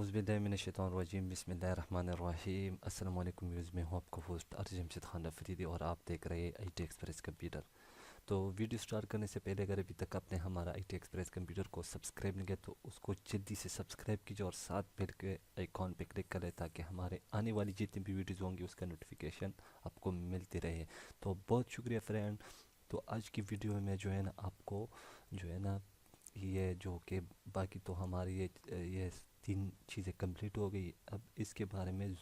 औज़ुबिल्लाहिमिनश्शैतानिर्रजीम बिस्मिल्लाहिर्रहमानिर्रहीम। अस्सलाम वालेकुम व्यूज़, मैं हूँ आपका होस्ट अर्ज जमशेद खान अफरीदी और आप देख रहे हैं IT एक्सप्रेस कंप्यूटर। तो वीडियो स्टार्ट करने से पहले अगर अभी तक आपने हमारा IT एक्सप्रेस कंप्यूटर को सब्सक्राइब नहीं किया तो उसको जल्दी से सब्सक्राइब कीजिए और साथ बेल के आइकॉन पे क्लिक करें ताकि हमारे आने वाली जितनी भी वीडियोज़ होंगी उसका नोटिफिकेशन आपको मिलती रहे। तो बहुत शुक्रिया फ्रेंड। तो आज की वीडियो में मैं जो है ना आपको जो है ना ये जो कि बाकी तो हमारी ये तीन चीज़ें कंप्लीट हो गई। अब इसके बारे में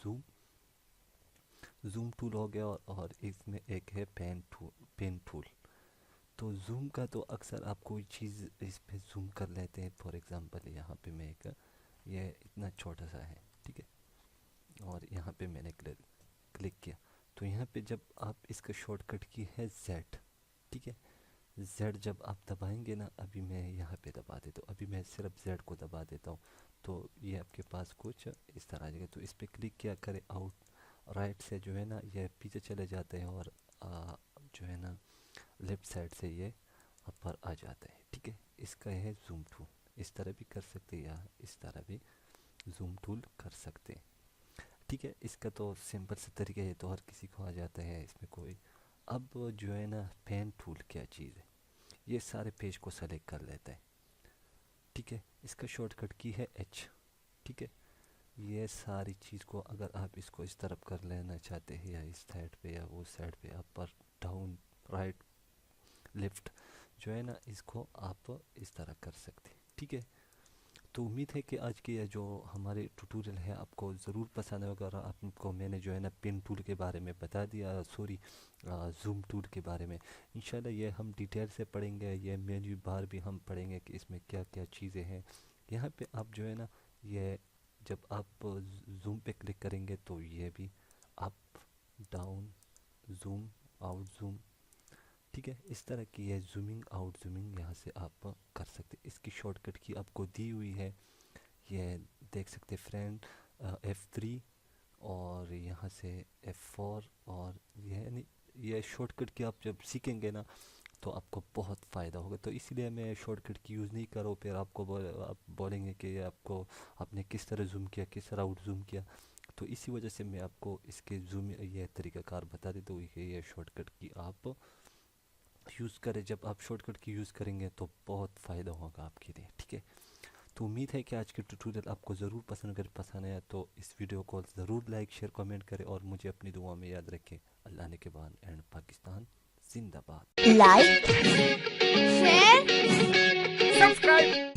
जूम टूल हो गया और इसमें एक है पेन टूल। तो जूम का तो अक्सर आप कोई चीज़ इस पे जूम कर लेते हैं। फॉर एग्जांपल यहाँ पे मैं एक ये इतना छोटा सा है, ठीक है, और यहाँ पे मैंने क्लिक किया तो यहाँ पे जब आप इसका शॉर्टकट की है Z, ठीक है, Z जब आप दबाएंगे ना, अभी मैं यहाँ पे दबा देता हूँ, अभी मैं सिर्फ Z को दबा देता हूँ तो ये आपके पास कुछ इस तरह आ जाएगा। तो इस पर क्लिक किया करें, आउट राइट से जो है ना ये पीछे चले जाते हैं और जो है ना लेफ़्ट साइड से ये ऊपर आ जाते हैं, ठीक है। इसका है जूम टूल, इस तरह भी कर सकते हैं या इस तरह भी जूम टूल कर सकते हैं, ठीक है। इसका तो सिंपल से तरीका है तो हर किसी को आ जाता है, इसमें कोई। अब जो है ना पेन टूल क्या चीज़ है, ये सारे पेज को सेलेक्ट कर लेता है, ठीक है। इसका शॉर्टकट की है H, ठीक है। ये सारी चीज़ को अगर आप इसको इस तरफ कर लेना चाहते हैं या इस साइड पे या वो साइड पे, अपर डाउन राइट लेफ्ट जो है ना, इसको आप इस तरह कर सकते हैं, ठीक है। तो उम्मीद है कि आज की ये जो हमारे ट्यूटोरियल है आपको ज़रूर पसंद होगा और आपको मैंने जो है ना पेन टूल के बारे में बता दिया, सॉरी जूम टूल के बारे में। इंशाल्लाह ये हम डिटेल से पढ़ेंगे, ये मेन्यू बार भी हम पढ़ेंगे कि इसमें क्या क्या चीज़ें हैं। यहाँ पे आप जो है ना ये जब आप जूम पे क्लिक करेंगे तो ये भी up down zoom out zoom, ठीक है, इस तरह की है जूमिंग आउट जूमिंग यहाँ से आप कर सकते। इसकी शॉर्टकट की आपको दी हुई है, ये देख सकते फ्रेंड, F3 और यहाँ से F4। और ये शॉर्टकट की आप जब सीखेंगे ना तो आपको बहुत फ़ायदा होगा। तो इसलिए मैं शॉर्टकट की यूज़ नहीं करूँ, फिर आपको आप बोलेंगे कि आपको आपने किस तरह जूम किया, किस तरह आउट जूम किया। तो इसी वजह से मैं आपको इसके जूम ये तरीक़ाकार बता देता हूँ कि ये शॉर्टकट की आप यूज़ करें। जब आप शॉर्टकट की यूज़ करेंगे तो बहुत फ़ायदा होगा आपके लिए, ठीक है। तो उम्मीद है कि आज के ट्यूटोरियल आपको ज़रूर पसंद, अगर पसंद आया तो इस वीडियो को ज़रूर लाइक शेयर कमेंट करें और मुझे अपनी दुआ में याद रखें। अल्लाह ने के बाद एंड पाकिस्तान जिंदाबाद। like, share, subscribe.